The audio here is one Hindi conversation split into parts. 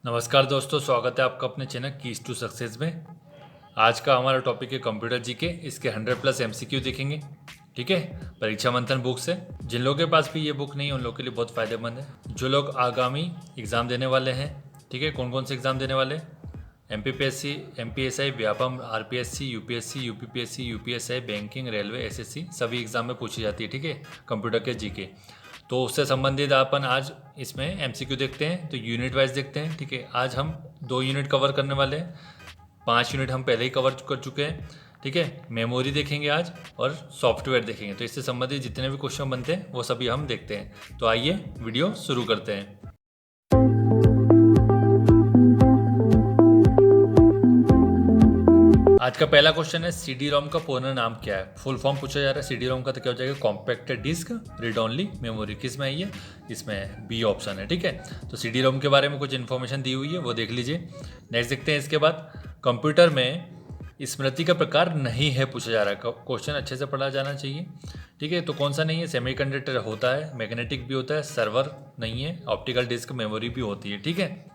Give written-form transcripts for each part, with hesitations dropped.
नमस्कार दोस्तों, स्वागत है आपका अपने चैनल कीज टू सक्सेस में। आज का हमारा टॉपिक है कंप्यूटर जीके। इसके 100+ एमसीक्यू देखेंगे। ठीक है, परीक्षा मंथन बुक से। जिन लोगों के पास भी ये बुक नहीं है उन लोगों के लिए बहुत फ़ायदेमंद है। जो लोग आगामी एग्ज़ाम देने वाले हैं, ठीक है, कौन कौन से एग्ज़ाम देने वाले हैं? MPPSC, MPSI, Vyapam, RPSC, UPSC, UPPSC, UPSI, banking, railway, SSC, सभी एग्ज़ाम में पूछी जाती है। ठीक है, कंप्यूटर के जीके। तो उससे संबंधित अपन आज इसमें एमसीक्यू देखते हैं। तो यूनिट वाइज देखते हैं। ठीक है, आज हम 2 यूनिट कवर करने वाले हैं। 5 यूनिट हम पहले ही कवर कर चुके हैं। ठीक है, मेमोरी देखेंगे आज और सॉफ्टवेयर देखेंगे। तो इससे संबंधित जितने भी क्वेश्चन बनते हैं वो सभी हम देखते हैं। तो आइए वीडियो शुरू करते हैं। आज का पहला क्वेश्चन है, सीडी रोम का पूर्ण नाम क्या है? फुल फॉर्म पूछा जा रहा है सीडी रोम का। तो क्या हो जाएगा? Compact disc read only memory. किस में है ये? इसमें बी ऑप्शन है। ठीक है, तो सीडी रोम के बारे में कुछ इन्फॉर्मेशन दी हुई है, वो देख लीजिए। नेक्स्ट देखते हैं। इसके बाद कंप्यूटर में स्मृति का प्रकार नहीं है पूछा जा रहा है। क्वेश्चन अच्छे से पढ़ा जाना चाहिए। ठीक है, तो कौन सा नहीं है? सेमीकंडक्टर होता है, मैग्नेटिक भी होता है, सर्वर नहीं है, ऑप्टिकल डिस्क मेमोरी भी होती है। ठीक है,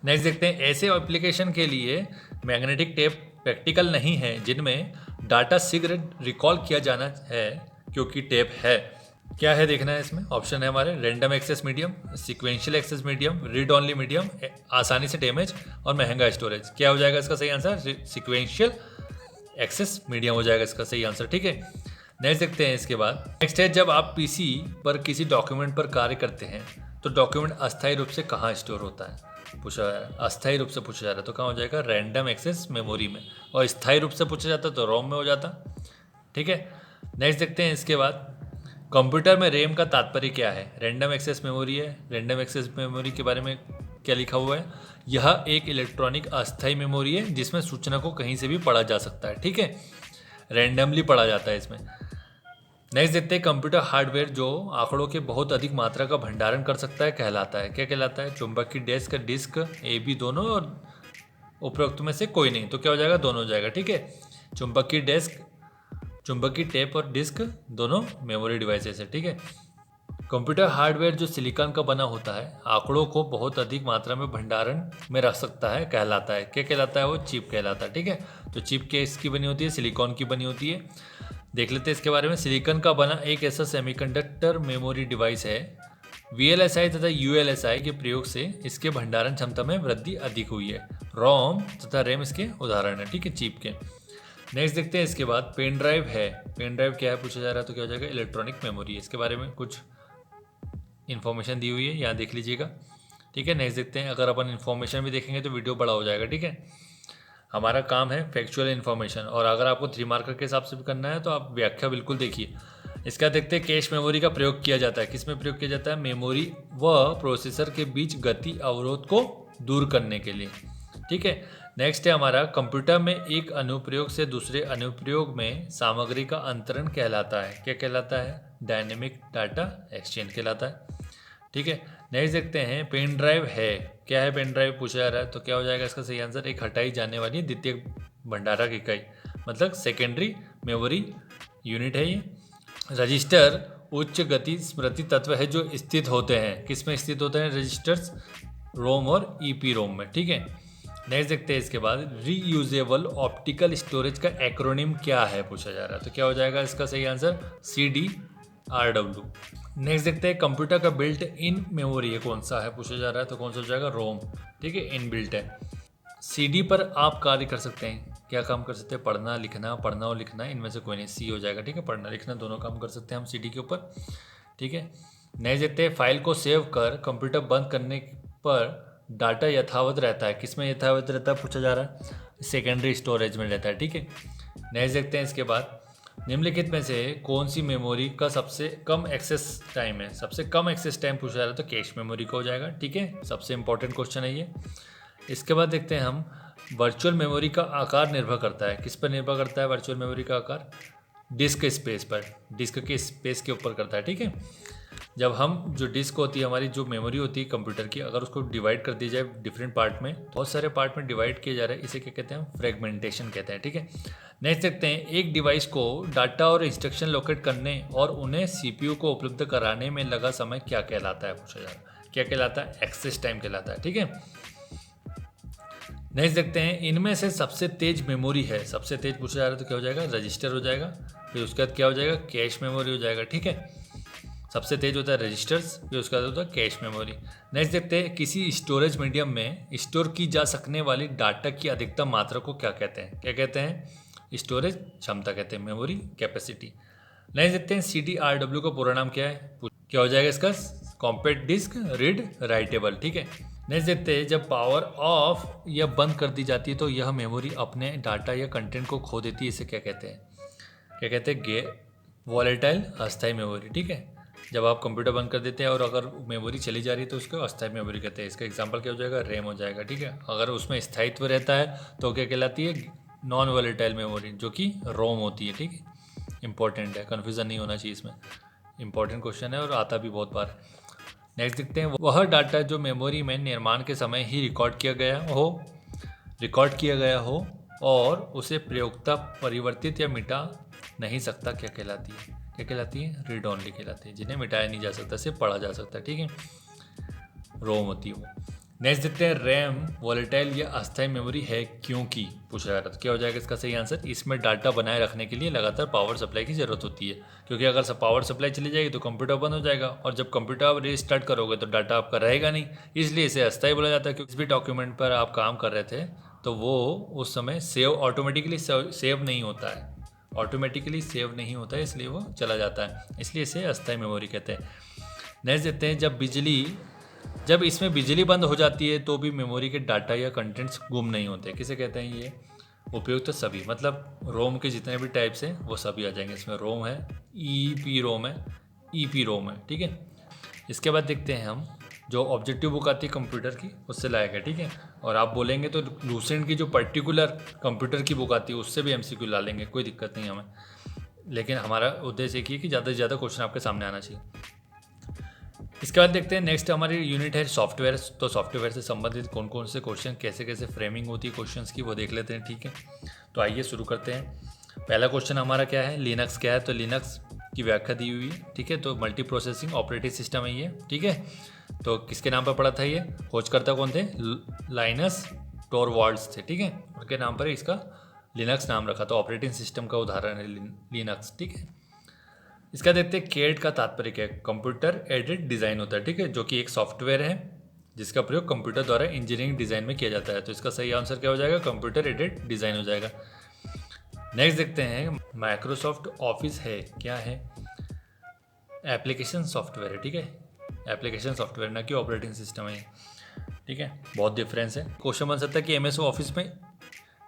नेक्स्ट देखते हैं। ऐसे एप्लीकेशन के लिए मैग्नेटिक टेप प्रैक्टिकल नहीं है जिनमें डाटा शीघ्र रिकॉल किया जाना है क्योंकि टेप है। क्या है देखना है इसमें। ऑप्शन है हमारे random access medium, sequential access medium, read only medium, आसानी से डैमेज और महंगा स्टोरेज। क्या हो जाएगा इसका सही आंसर? सीक्वेंशियल एक्सेस मीडियम हो जाएगा इसका सही आंसर। ठीक है, नेक्स्ट देखते हैं। इसके बाद नेक्स्ट है, जब आप पीसी पर किसी डॉक्यूमेंट पर कार्य करते हैं तो डॉक्यूमेंट अस्थायी रूप से कहाँ स्टोर होता है? पूछा जा रहा है, अस्थायी रूप से पूछा जा रहा है तो कहाँ हो जाएगा? रैंडम एक्सेस मेमोरी में। और स्थायी रूप से पूछा जाता तो रोम में हो जाता। ठीक है, नेक्स्ट देखते हैं। इसके बाद कंप्यूटर में रैम का तात्पर्य क्या है? रैंडम एक्सेस मेमोरी है। रैंडम एक्सेस मेमोरी के बारे में क्या लिखा हुआ है? यह एक इलेक्ट्रॉनिक अस्थायी मेमोरी है जिसमें सूचना को कहीं से भी पढ़ा जा सकता है। ठीक है, रैंडमली पढ़ा जाता है इसमें। नेक्स्ट देखते हैं। कंप्यूटर हार्डवेयर जो आंकड़ों के बहुत अधिक मात्रा का भंडारण कर सकता है कहलाता है। क्या कहलाता है? चुंबकीय डेस्क, डिस्क, ए बी दोनों, और उपरोक्त में से कोई नहीं। तो क्या हो जाएगा? दोनों हो जाएगा। ठीक है, चुंबकीय डेस्क, चुंबकीय टेप और डिस्क दोनों मेमोरी डिवाइसेस है। ठीक है, कंप्यूटर हार्डवेयर जो सिलिकॉन का बना होता है आंकड़ों को बहुत अधिक मात्रा में भंडारण में रख सकता है कहलाता है। क्या कहलाता है? वो चिप कहलाता है। ठीक है, तो चिप किसकी बनी होती है? सिलिकॉन की बनी होती है। देख लेते हैं इसके बारे में। सिलिकॉन का बना एक ऐसा सेमीकंडक्टर मेमोरी डिवाइस है। वीएलएसआई तथा यूएलएसआई के प्रयोग से इसके भंडारण क्षमता में वृद्धि अधिक हुई है। रोम तथा रैम इसके उदाहरण है। ठीक है, चिप के। नेक्स्ट देखते हैं। इसके बाद पेन ड्राइव है। पेन ड्राइव क्या है पूछा जा रहा है तो क्या हो जाएगा? इलेक्ट्रॉनिक मेमोरी है। इसके बारे में कुछ इन्फॉर्मेशन दी हुई है, यहाँ देख लीजिएगा। ठीक है, नेक्स्ट देखते हैं। अगर अपन इन्फॉर्मेशन भी देखेंगे तो वीडियो बड़ा हो जाएगा। ठीक है, हमारा काम है फैक्चुअल इन्फॉर्मेशन, और अगर आपको 3 मार्कर के हिसाब से भी करना है तो आप व्याख्या बिल्कुल देखिए। इसका देखते हैं। कैश मेमोरी का प्रयोग किया जाता है। किस में प्रयोग किया जाता है? मेमोरी व प्रोसेसर के बीच गति अवरोध को दूर करने के लिए। ठीक है, नेक्स्ट है हमारा, कंप्यूटर में एक अनुप्रयोग से दूसरे अनुप्रयोग में सामग्री का अंतरण कहलाता है। क्या कहलाता है? डायनेमिक डाटा एक्सचेंज कहलाता है। ठीक है, नेक्स्ट देखते हैं। पेन ड्राइव है। क्या है पेन ड्राइव पूछा जा रहा है तो क्या हो जाएगा इसका सही आंसर? एक हटाई जाने वाली द्वितीयक भंडारक इकाई, मतलब सेकेंडरी मेमोरी यूनिट है ये। रजिस्टर उच्च गति स्मृति तत्व है जो स्थित होते हैं। किस में स्थित होते हैं रजिस्टर्स? रोम और ईपी रोम में। ठीक है, नेक्स्ट देखते हैं। इसके बाद रीयूजेबल ऑप्टिकल स्टोरेज का एक्रोनिम क्या है पूछा जा रहा है तो क्या हो जाएगा इसका सही आंसर? CDRW। नेक्स्ट देखते हैं। कंप्यूटर का बिल्ट इन मेमोरी है कौन सा है पूछा जा रहा है तो कौन सा हो जाएगा? रोम। ठीक है, इन बिल्ट है। CD पर आप कार्य कर सकते हैं। क्या काम कर सकते हैं? पढ़ना लिखना, पढ़ना और लिखना, इनमें से कोई नहीं, सी हो जाएगा। ठीक है, पढ़ना लिखना दोनों काम कर सकते हैं हम CD के ऊपर। ठीक है, नेक्स्ट देखते हैं। फाइल को सेव कर कंप्यूटर बंद करने पर डाटा यथावत रहता है। किस में यथावत रहता है पूछा जा रहा है? सेकेंडरी स्टोरेज में रहता है। ठीक है, नेक्स्ट देखते हैं। इसके बाद निम्नलिखित में से कौन सी मेमोरी का सबसे कम एक्सेस टाइम है? सबसे कम एक्सेस टाइम पूछा जा रहा है तो कैश मेमोरी का हो जाएगा। ठीक है, सबसे इंपॉर्टेंट क्वेश्चन है ये। इसके बाद देखते हैं हम, वर्चुअल मेमोरी का आकार निर्भर करता है। किस पर निर्भर करता है वर्चुअल मेमोरी का आकार? डिस्क स्पेस पर, डिस्क के स्पेस के ऊपर करता है। ठीक है, जब हम जो डिस्क होती है हमारी, जो मेमोरी होती है कंप्यूटर की, अगर उसको डिवाइड कर दी जाए डिफरेंट पार्ट में, बहुत सारे पार्ट में डिवाइड किया जा रहा है, इसे क्या कहते हैं? फ्रेगमेंटेशन कहते हैं। ठीक है, नेक्स्ट देखते हैं। एक डिवाइस को डाटा और इंस्ट्रक्शन लोकेट करने और उन्हें सीपीयू को उपलब्ध कराने में लगा समय क्या कहलाता है पूछा जा रहा है? क्या कहलाता है? एक्सेस टाइम कहलाता है। ठीक है, नेक्स्ट देखते हैं, इनमें से सबसे तेज मेमोरी है, सबसे तेज पूछा जा रहा है तो क्या हो जाएगा, रजिस्टर हो जाएगा। फिर उसके बाद क्या हो जाएगा, कैश मेमोरी हो जाएगा। ठीक है, सबसे तेज होता है रजिस्टर्स, फिर उसके बाद होता है कैश मेमोरी। नेक्स्ट देखते हैं, किसी स्टोरेज मीडियम में स्टोर की जा सकने वाली डाटा की अधिकतम मात्रा को क्या कहते हैं? क्या कहते हैं? स्टोरेज क्षमता कहते हैं, मेमोरी कैपेसिटी। नेक्स्ट देखते हैं, CDRW का पूरा नाम क्या है? क्या हो जाएगा इसका, कॉम्पैक्ट डिस्क रीड राइटेबल। ठीक है, नेक्स्ट देखते हैं, जब पावर ऑफ या बंद कर दी जाती है तो यह मेमोरी अपने डाटा या कंटेंट को खो देती है, इसे क्या कहते हैं? क्या कहते हैं? वॉलेटाइल अस्थायी मेमोरी। ठीक है, जब आप कंप्यूटर बंद कर देते हैं और अगर मेमोरी चली जा रही है तो उसको अस्थायी मेमोरी कहते हैं। इसका एग्जांपल क्या हो जाएगा, रैम हो जाएगा। ठीक है, अगर उसमें स्थायित्व रहता है तो क्या कहलाती है, नॉन वॉलेटाइल मेमोरी, जो कि रोम होती है। ठीक है, इंपॉर्टेंट है, कन्फ्यूज़न नहीं होना चाहिए इसमें, इंपॉर्टेंट क्वेश्चन है और आता भी बहुत बार। नेक्स्ट देखते हैं, वह डाटा जो मेमोरी में निर्माण के समय ही रिकॉर्ड किया गया हो और उसे प्रयोक्ता परिवर्तित या मिटा नहीं सकता, क्या कहलाती है? क्या कहलाती है? रीड ओनली कहलाती है, जिन्हें मिटाया नहीं जा सकता, सिर्फ पढ़ा जा सकता है। ठीक है, रोम होती है वो। नेक्स्ट देखते हैं, रैम वॉलेटाइल या अस्थायी मेमोरी है क्योंकि पूछा जा रहा था, क्या हो जाएगा इसका सही आंसर, इसमें डाटा बनाए रखने के लिए लगातार पावर सप्लाई की ज़रूरत होती है। क्योंकि अगर पावर सप्लाई चली जाएगी तो कंप्यूटर बंद हो जाएगा, और जब कंप्यूटर आप रीस्टार्ट करोगे तो डाटा आपका रहेगा नहीं, इसलिए इसे अस्थायी बोला जाता है। क्योंकि जिस भी डॉक्यूमेंट पर आप काम कर रहे थे तो वो उस समय ऑटोमेटिकली सेव नहीं होता है, इसलिए वो चला जाता है, इसलिए इसे अस्थायी मेमोरी कहते हैं। नेक्स्ट देखते हैं, जब इसमें बिजली बंद हो जाती है तो भी मेमोरी के डाटा या कंटेंट्स गुम नहीं होते, किसे कहते हैं? ये उपयुक्त सभी, मतलब रोम के जितने भी टाइप्स हैं वो सभी आ जाएंगे इसमें। रोम है, EEPROM है, EPROM है। ठीक है, इसके बाद देखते हैं हम, जो ऑब्जेक्टिव बुक आती है कंप्यूटर की उससे लाया गया। ठीक है, और आप बोलेंगे तो लूसेंट की जो पर्टिकुलर कंप्यूटर की बुक आती है उससे भी MCQ ला लेंगे, कोई दिक्कत नहीं हमें, लेकिन हमारा उद्देश्य एक ही है कि ज़्यादा से ज़्यादा क्वेश्चन आपके सामने आना चाहिए। इसके बाद देखते हैं, नेक्स्ट हमारी यूनिट है सॉफ्टवेयर। तो सॉफ्टवेयर से संबंधित कौन कौन से क्वेश्चन, कैसे कैसे फ्रेमिंग होती है क्वेश्चंस की, वो देख लेते हैं। ठीक है, तो आइए शुरू करते हैं। पहला क्वेश्चन हमारा क्या है, लिनक्स क्या है? तो लिनक्स की व्याख्या दी हुई है। ठीक है, तो मल्टी प्रोसेसिंग ऑपरेटिंग सिस्टम है ये। ठीक है, तो किसके नाम पर पड़ा था ये? खोजकर्ता कौन थे? लाइनस टोरवाल्ड्स थे। ठीक है, उनके नाम पर इसका लिनक्स नाम रखा, तो ऑपरेटिंग सिस्टम का उदाहरण है लिनक्स। ठीक है, इसका देखते हैं, कैड का तात्पर्य क्या है? कंप्यूटर एडेड डिज़ाइन होता है। ठीक है, जो कि एक सॉफ्टवेयर है जिसका प्रयोग कंप्यूटर द्वारा इंजीनियरिंग डिज़ाइन में किया जाता है, तो इसका सही आंसर क्या हो जाएगा, कंप्यूटर एडेड डिज़ाइन हो जाएगा। नेक्स्ट देखते हैं, माइक्रोसॉफ्ट ऑफिस है, क्या है? एप्लीकेशन सॉफ्टवेयर है। ठीक है, एप्लीकेशन सॉफ्टवेयर ना कि ऑपरेटिंग सिस्टम है। ठीक है, बहुत डिफरेंस है। क्वेश्चन बन सकता है कि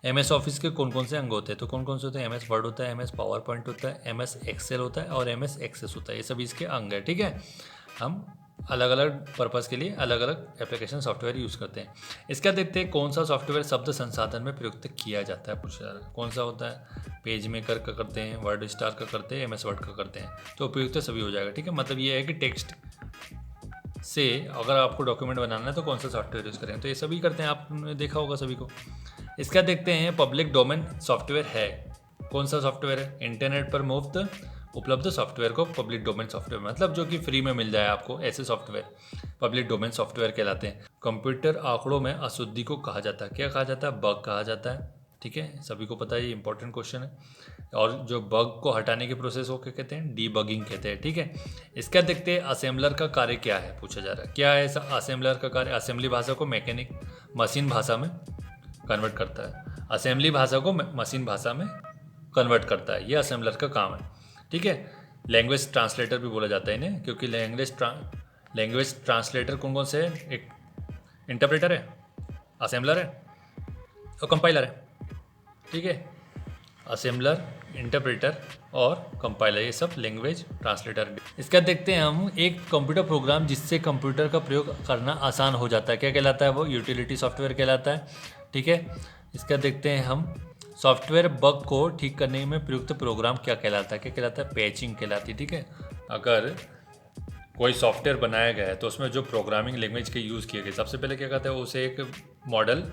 MS ऑफिस के कौन कौन से अंग होते हैं? तो कौन कौन से होते हैं? MS वर्ड होता है, MS पावर पॉइंट होता है, MS एक्सेल होता है और MS एक्सेस होता है, ये सभी इसके अंग है। ठीक है, हम अलग अलग पर्पज़ के लिए अलग अलग एप्लीकेशन सॉफ्टवेयर यूज़ करते हैं। इसका देखते हैं, कौन सा सॉफ्टवेयर शब्द संसाधन में प्रयुक्त किया जाता है, पूछा जा रहा है। कौन सा होता है? पेज मेकर का करते हैं, वर्ड स्टार का करते हैं, MS वर्ड का करते हैं, तो उपयुक्त सभी हो जाएगा। ठीक है, मतलब ये है कि टेक्स्ट से अगर आपको डॉक्यूमेंट बनाना है तो कौन सा सॉफ्टवेयर यूज़ करें, तो ये सभी करते हैं, आपने देखा होगा सभी को। इसका देखते हैं, पब्लिक डोमेन सॉफ्टवेयर है, कौन सा सॉफ्टवेयर है? इंटरनेट पर मुफ्त उपलब्ध सॉफ्टवेयर को पब्लिक डोमेन सॉफ्टवेयर, मतलब जो कि फ्री में मिल जाए आपको, ऐसे सॉफ्टवेयर पब्लिक डोमेन सॉफ्टवेयर कहलाते हैं। कंप्यूटर आंकड़ों में अशुद्धि को कहा जाता है, क्या कहा जाता है? बग कहा जाता है। ठीक है, सभी को पता है, ये इंपॉर्टेंट क्वेश्चन है। और जो बग को हटाने की प्रोसेस को क्या कहते हैं? डीबगिंग कहते हैं। ठीक है, इसका देखते हैं, असेंबलर का कार्य क्या है, पूछा जा रहा है। क्या है ऐसा असेंबलर का कार्य? असेंबली भाषा को मशीन भाषा में कन्वर्ट करता है, असेंबली भाषा को मशीन भाषा में कन्वर्ट करता है, ये असेंबलर का काम है। ठीक है, लैंग्वेज ट्रांसलेटर भी बोला जाता है इन्हें, क्योंकि लैंग्वेज ट्रांसलेटर कौन कौन से है? एक इंटरप्रेटर है, असेंबलर है और कंपाइलर है। ठीक है, असेंबलर, इंटरप्रेटर और कंपाइलर, ये सब लैंग्वेज ट्रांसलेटर। इसका देखते हैं हम, एक कंप्यूटर प्रोग्राम जिससे कंप्यूटर का प्रयोग करना आसान हो जाता है, क्या कहलाता है? वो यूटिलिटी सॉफ्टवेयर कहलाता है। ठीक है, इसका देखते हैं हम, सॉफ्टवेयर बग को ठीक करने में प्रयुक्त प्रोग्राम क्या कहलाता है? क्या कहलाता है? पैचिंग कहलाती है। ठीक है, अगर कोई सॉफ्टवेयर बनाया गया है तो उसमें जो प्रोग्रामिंग लैंग्वेज के यूज़ किए गए, सबसे पहले क्या कहता है, उसे एक मॉडल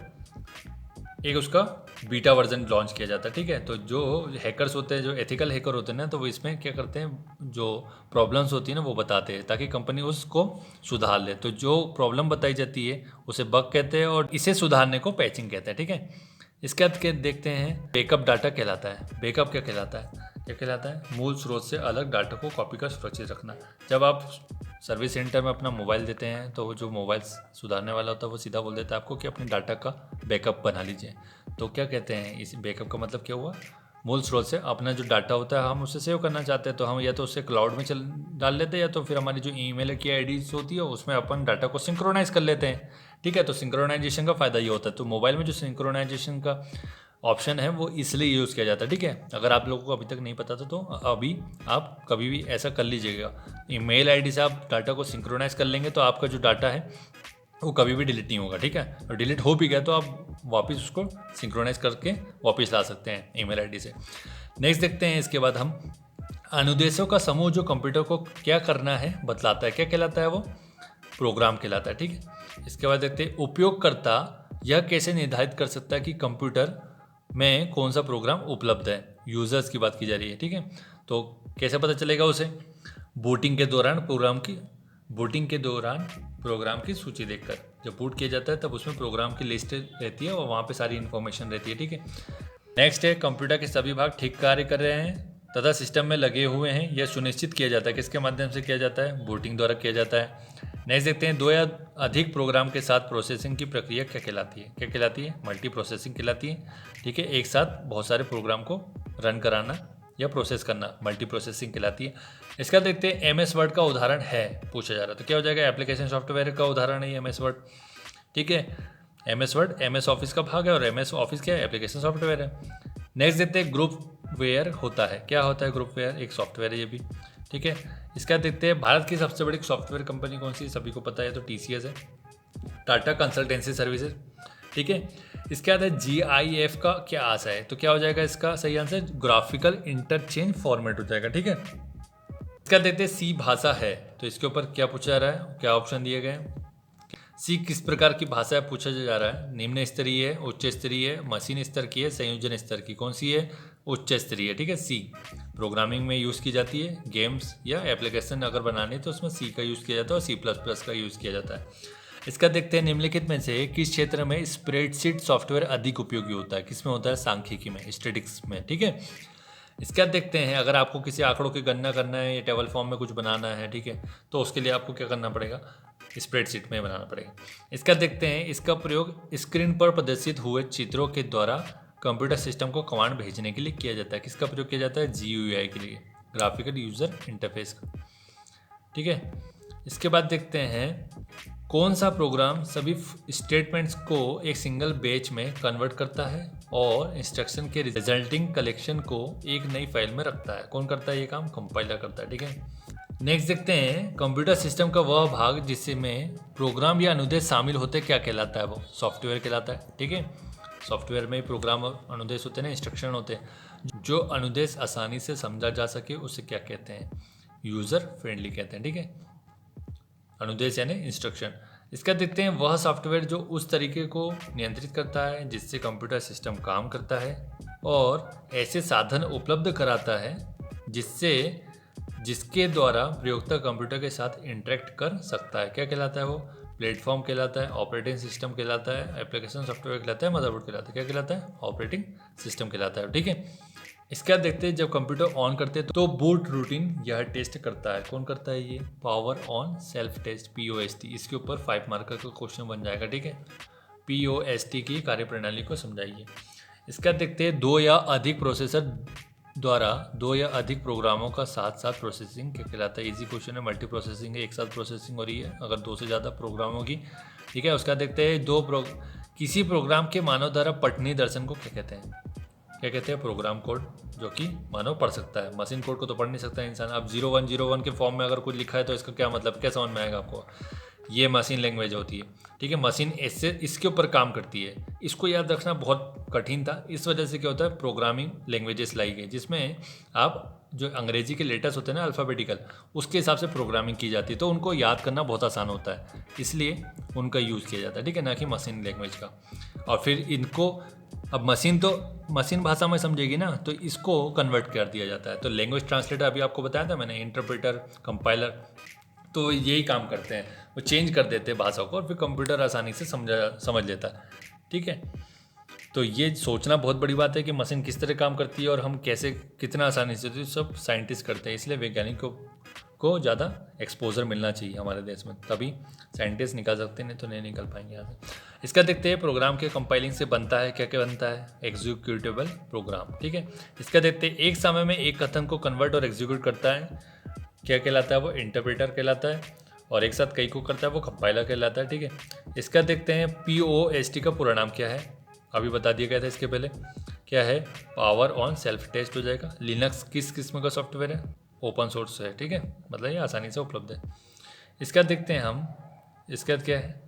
एक उसका बीटा वर्जन लॉन्च किया जाता है, ठीक है। तो जो हैकर्स होते हैं, जो एथिकल हैकर होते हैं ना, तो वो इसमें क्या करते हैं, जो प्रॉब्लम्स होती है ना वो बताते हैं ताकि कंपनी उसको सुधार ले। तो जो प्रॉब्लम बताई जाती है उसे बग कहते हैं और इसे सुधारने को पैचिंग कहते हैं, ठीक है। इसके बाद के देखते हैं बैकअप डाटा कहलाता है। बैकअप क्या कहलाता है? क्या कहलाता है? मूल स्रोत से अलग डाटा को कॉपी कर सुरक्षित रखना। जब आप सर्विस सेंटर में अपना मोबाइल देते हैं तो जो मोबाइल सुधारने वाला होता है वो सीधा बोल देता है आपको कि अपने डाटा का बैकअप बना लीजिए। तो क्या कहते हैं, इस बैकअप का मतलब क्या हुआ? मूल स्रोत से अपना जो डाटा होता है हम उसे सेव करना चाहते हैं तो हम या तो उसे क्लाउड में डाल लेते हैं या तो फिर हमारी जो ईमेल की आईडीज होती है उसमें अपन डाटा को सिंक्रोनाइज कर लेते हैं, ठीक है। तो सिंक्रोनाइजेशन का फ़ायदा ये होता है। तो मोबाइल में जो सिंक्रोनाइजेशन का ऑप्शन है वो इसलिए यूज़ किया जाता है, ठीक है। अगर आप लोगों को अभी तक नहीं पता था तो अभी आप कभी भी ऐसा कर लीजिएगा। ईमेल आईडी से आप डाटा को सिंक्रोनाइज कर लेंगे तो आपका जो डाटा है वो कभी भी डिलीट नहीं होगा, ठीक है। और डिलीट हो भी गया तो आप वापस उसको सिंक्रोनाइज करके वापस ला सकते हैं ईमेल आईडी से। नेक्स्ट देखते हैं इसके बाद हम अनुदेशों का समूह जो कंप्यूटर को क्या करना है बतलाता है, क्या कहलाता है वो? प्रोग्राम कहलाता है, ठीक है। इसके बाद देखते हैं उपयोगकर्ता यह कैसे निर्धारित कर सकता है कि कंप्यूटर में कौन सा प्रोग्राम उपलब्ध है। यूज़र्स की बात की जा रही है, ठीक है। तो कैसे पता चलेगा उसे? बूटिंग के दौरान प्रोग्राम की सूची देखकर। जब बूट किया जाता है तब उसमें प्रोग्राम की लिस्ट रहती है और वहाँ पे सारी इन्फॉर्मेशन रहती है, ठीक है। नेक्स्ट है कंप्यूटर के सभी भाग ठीक कार्य कर रहे हैं तथा सिस्टम में लगे हुए हैं, यह सुनिश्चित किया जाता है। किसके माध्यम से किया जाता है? बूटिंग द्वारा किया जाता है। नेक्स्ट देखते हैं दो या अधिक प्रोग्राम के साथ प्रोसेसिंग की प्रक्रिया क्या कहलाती है? क्या कहलाती है? मल्टी प्रोसेसिंग कहलाती है, ठीक है। एक साथ बहुत सारे प्रोग्राम को रन कराना या प्रोसेस करना मल्टी प्रोसेसिंग कहलाती है। इसका देखते हैं MS वर्ड का उदाहरण है पूछा जा रहा है तो क्या हो जाएगा? एप्लीकेशन सॉफ्टवेयर का उदाहरण है MS वर्ड, ठीक है। MS वर्ड MS ऑफिस का भाग है और MS ऑफिस क्या है? एप्लीकेशन सॉफ्टवेयर है। नेक्स्ट देखते हैं ग्रुपवेयर होता है। क्या होता है ग्रुपवेयर? एक सॉफ्टवेयर है ये भी, ठीक है। इसका देखते हैं भारत की सबसे बड़ी सॉफ्टवेयर कंपनी कौन सी है? सभी को पता है, तो TCS है, टाटा कंसल्टेंसी सर्विसेज, ठीक है। इसके बाद है GIF का क्या आशा है? तो क्या हो जाएगा इसका सही आंसर? ग्राफिकल इंटरचेंज फॉर्मेट हो जाएगा, ठीक है। इसका देखते हैं C भाषा है तो इसके ऊपर क्या पूछा जा रहा है, क्या ऑप्शन दिए गए हैं? C किस प्रकार की भाषा है पूछा जा रहा है? निम्न स्तरीय है, उच्च स्तरीय है, मशीन स्तर की है, संयोजन स्तर की। कौन सी है? उच्च स्तरीय, ठीक है। C प्रोग्रामिंग में यूज़ की जाती है। गेम्स या एप्लीकेशन अगर बनानी तो उसमें C का यूज़ किया जाता है और C++ का यूज़ किया जाता है। इसका देखते हैं निम्नलिखित में से किस क्षेत्र में स्प्रेडशीट सॉफ्टवेयर अधिक उपयोगी होता है? किसमें होता है? सांख्यिकी में, स्टैटिस्टिक्स में, ठीक है। इसका देखते हैं अगर आपको किसी आंकड़ों की गणना करना है या टेबल फॉर्म में कुछ बनाना है, ठीक है, तो उसके लिए आपको क्या करना पड़ेगा? स्प्रेडशीट में बनाना पड़ेगा। इसका देखते हैं इसका प्रयोग स्क्रीन पर प्रदर्शित हुए चित्रों के द्वारा कंप्यूटर सिस्टम को कमांड भेजने के लिए किया जाता है। किसका प्रयोग किया जाता है? GUI के लिए, ग्राफिकल यूजर इंटरफेस का, ठीक है। इसके बाद देखते हैं कौन सा प्रोग्राम सभी स्टेटमेंट्स को एक सिंगल बैच में कन्वर्ट करता है और इंस्ट्रक्शन के रिजल्टिंग कलेक्शन को एक नई फाइल में रखता है? कौन करता है ये काम? कंपाइलर करता है, ठीक है। नेक्स्ट देखते हैं कंप्यूटर सिस्टम का वह भाग जिसमें प्रोग्राम या अनुदेश शामिल होते क्या कहलाता है? वो सॉफ्टवेयर कहलाता है, ठीक है। सॉफ्टवेयर में प्रोग्राम और अनुदेश होते हैं ना, इंस्ट्रक्शन होते हैं। जो अनुदेश आसानी से समझा जा सके उसे क्या कहते हैं? यूज़र फ्रेंडली कहते हैं, ठीक है। अनुदेश यानी इंस्ट्रक्शन। इसका देखते हैं वह सॉफ्टवेयर जो उस तरीके को नियंत्रित करता है जिससे कंप्यूटर सिस्टम काम करता है और ऐसे साधन उपलब्ध कराता है जिसके द्वारा प्रयोगता कंप्यूटर के साथ इंटरेक्ट कर सकता है। क्या कहलाता है वो? प्लेटफॉर्म कहलाता है, ऑपरेटिंग सिस्टम कहलाता है, एप्लीकेशन सॉफ्टवेयर कहलाता है, मदरबोर्ड कहलाता है। क्या कहलाता है? ऑपरेटिंग सिस्टम कहलाता है, ठीक है। इसके बाद देखते हैं जब कंप्यूटर ऑन करते हैं तो बूट रूटीन यह टेस्ट करता है। कौन करता है ये? Power on self test, POST। इसके ऊपर 5 मार्कर का क्वेश्चन बन जाएगा, ठीक है। POST की कार्यप्रणाली को समझाइए। इसका देखते हैं दो या अधिक प्रोसेसर द्वारा दो या अधिक प्रोग्रामों का साथ साथ प्रोसेसिंग क्या कहलाता है? इजी क्वेश्चन है, मल्टी प्रोसेसिंग है, एक साथ प्रोसेसिंग हो रही है अगर दो से ज़्यादा प्रोग्रामों की, ठीक है। उसका देखते हैं किसी प्रोग्राम के मानव द्वारा पठनीय दर्शन को क्या कहते हैं? क्या कहते हैं? प्रोग्राम कोड जो कि मानव पढ़ सकता है। मशीन कोड को तो पढ़ नहीं सकता इंसान। अब 0101 के फॉर्म में अगर कुछ लिखा है तो इसका क्या मतलब, क्या समझ में आएगा आपको? ये मशीन लैंग्वेज होती है, ठीक है। मशीन इससे इसके ऊपर काम करती है। इसको याद रखना बहुत कठिन था, इस वजह से क्या होता है प्रोग्रामिंग लैंग्वेजेस लाई गई जिसमें आप जो अंग्रेजी के लेटर्स होते हैं ना अल्फ़ाबेटिकल, उसके हिसाब से प्रोग्रामिंग की जाती है तो उनको याद करना बहुत आसान होता है, इसलिए उनका यूज़ किया जाता है, ठीक है, ना कि मशीन लैंग्वेज का। और फिर इनको अब मशीन भाषा में समझेगी ना, तो इसको कन्वर्ट कर दिया जाता है। तो लैंग्वेज ट्रांसलेटर अभी आपको बताया था मैंने, इंटरप्रेटर, कंपाइलर, तो यही काम करते हैं, वो चेंज कर देते हैं भाषा को और फिर कंप्यूटर आसानी से समझ लेता है। ठीक है, तो ये सोचना बहुत बड़ी बात है कि मशीन किस तरह काम करती है और हम कैसे कितना आसानी से, तो सब साइंटिस्ट करते हैं। इसलिए वैज्ञानिकों को ज़्यादा एक्सपोजर मिलना चाहिए हमारे देश में, तभी साइंटिस्ट निकाल सकते हैं, नहीं तो नहीं निकल पाएंगे यहाँ से। इसका देखते हैं प्रोग्राम के कंपाइलिंग से बनता है क्या क्या बनता है, एग्जीक्यूटेबल प्रोग्राम। ठीक है, इसका देखते हैं एक समय में एक कथन को कन्वर्ट और एग्जीक्यूट करता है, क्या कहलाता है वो, इंटरप्रेटर कहलाता है, और एक साथ कई को करता है वो कंपाइलर कहलाता है। ठीक है, इसका देखते हैं POST का पूरा नाम क्या है, अभी बता दिया गया था इसके पहले, क्या है, पावर ऑन सेल्फ टेस्ट हो जाएगा। लिनक्स किस किस्म का सॉफ्टवेयर है, ओपन सोर्स है। ठीक है, मतलब ये आसानी से उपलब्ध है। इसका देखते हैं हम, इसका क्या है,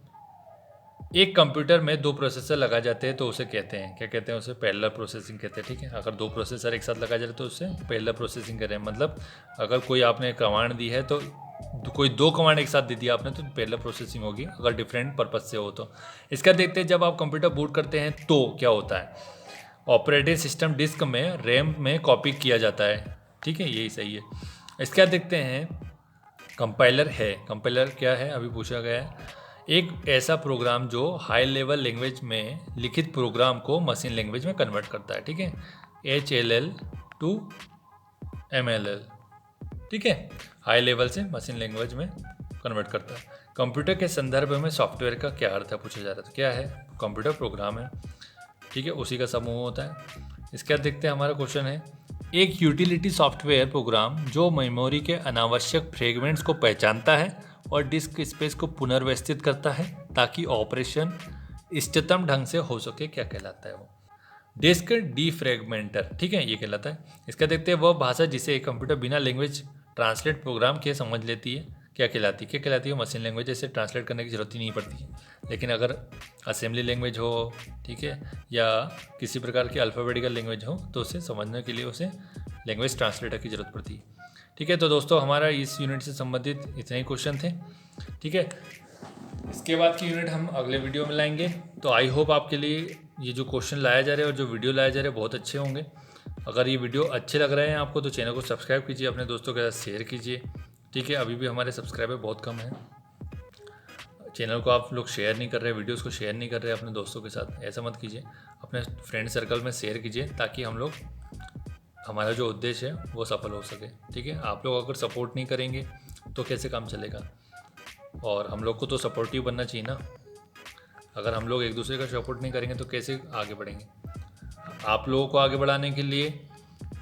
एक कंप्यूटर में 2 प्रोसेसर लगा जाते हैं तो उसे कहते हैं, क्या कहते हैं, उसे पैरेलल प्रोसेसिंग कहते हैं। ठीक है, अगर 2 प्रोसेसर एक साथ लगा जाए तो उससे पैरेलल प्रोसेसिंग करें, मतलब अगर कोई आपने कमांड दी है तो कोई 2 कमांड एक साथ दे दिया आपने तो पैरेलल प्रोसेसिंग होगी, अगर डिफरेंट पर्पज से हो तो। इसका देखते हैं जब आप कंप्यूटर बूट करते हैं तो क्या होता है, ऑपरेटिंग सिस्टम डिस्क में रैम में कॉपी किया जाता है। ठीक है, यही सही है। इसका देखते हैं कंपाइलर है, कंपाइलर क्या है अभी पूछा गया है, एक ऐसा प्रोग्राम जो हाई लेवल लैंग्वेज में लिखित प्रोग्राम को मशीन लैंग्वेज में कन्वर्ट करता है। ठीक है, HLL to MLL। ठीक है, हाई लेवल से मशीन लैंग्वेज में कन्वर्ट करता है। कंप्यूटर के संदर्भ में सॉफ्टवेयर का क्या अर्थ है पूछा जा रहा था, क्या है, कंप्यूटर प्रोग्राम है। ठीक है, उसी का समूह होता है। इसका देखते हैं, हमारा क्वेश्चन है, एक यूटिलिटी सॉफ्टवेयर प्रोग्राम जो मेमोरी के अनावश्यक फ्रेगमेंट्स को पहचानता है और डिस्क स्पेस को पुनर्व्यवस्थित करता है ताकि ऑपरेशन इष्टतम ढंग से हो सके, क्या कहलाता है वो, डिस्क डीफ्रेगमेंटर। ठीक है, ये कहलाता है। इसका देखते हैं, वह भाषा जिसे एक कंप्यूटर बिना लैंग्वेज ट्रांसलेट प्रोग्राम के समझ लेती है, क्या कहलाती है, क्या कहलाती है, मशीन लैंग्वेज, जैसे ट्रांसलेट करने की जरूरत ही नहीं पड़ती है। लेकिन अगर असेंबली लैंग्वेज हो, ठीक है, या किसी प्रकार की अल्फ़ाबेटिकल लैंग्वेज हो तो उसे समझने के लिए उसे लैंग्वेज ट्रांसलेटर की ज़रूरत पड़ती है। ठीक है, तो दोस्तों हमारा इस यूनिट से संबंधित इतने ही क्वेश्चन थे। ठीक है, इसके बाद की यूनिट हम अगले वीडियो में लाएंगे। तो आई होप आपके लिए ये जो क्वेश्चन लाया जा रहा है और जो वीडियो लाया जा रहा है बहुत अच्छे होंगे। अगर ये वीडियो अच्छे लग रहे हैं आपको तो चैनल को सब्सक्राइब कीजिए, अपने दोस्तों के साथ शेयर कीजिए। ठीक है, अभी भी हमारे सब्सक्राइबर बहुत कम हैं, चैनल को आप लोग शेयर नहीं कर रहे, वीडियोस को शेयर नहीं कर रहे अपने दोस्तों के साथ, ऐसा मत कीजिए, अपने फ्रेंड सर्कल में शेयर कीजिए ताकि हम लोग, हमारा जो उद्देश्य है वो सफल हो सके। ठीक है, आप लोग अगर सपोर्ट नहीं करेंगे तो कैसे काम चलेगा, और हम लोग को तो सपोर्टिव बनना चाहिए ना। अगर हम लोग एक दूसरे का सपोर्ट नहीं करेंगे तो कैसे आगे बढ़ेंगे। आप लोगों को आगे बढ़ाने के लिए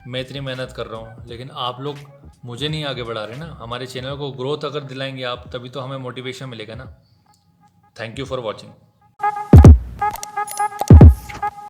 मैं इतनी मेहनत कर रहा हूँ, लेकिन आप लोग मुझे नहीं आगे बढ़ा रहे ना। हमारे चैनल को ग्रोथ अगर दिलाएंगे आप, तभी तो हमें मोटिवेशन मिलेगा ना। Thank you for watching.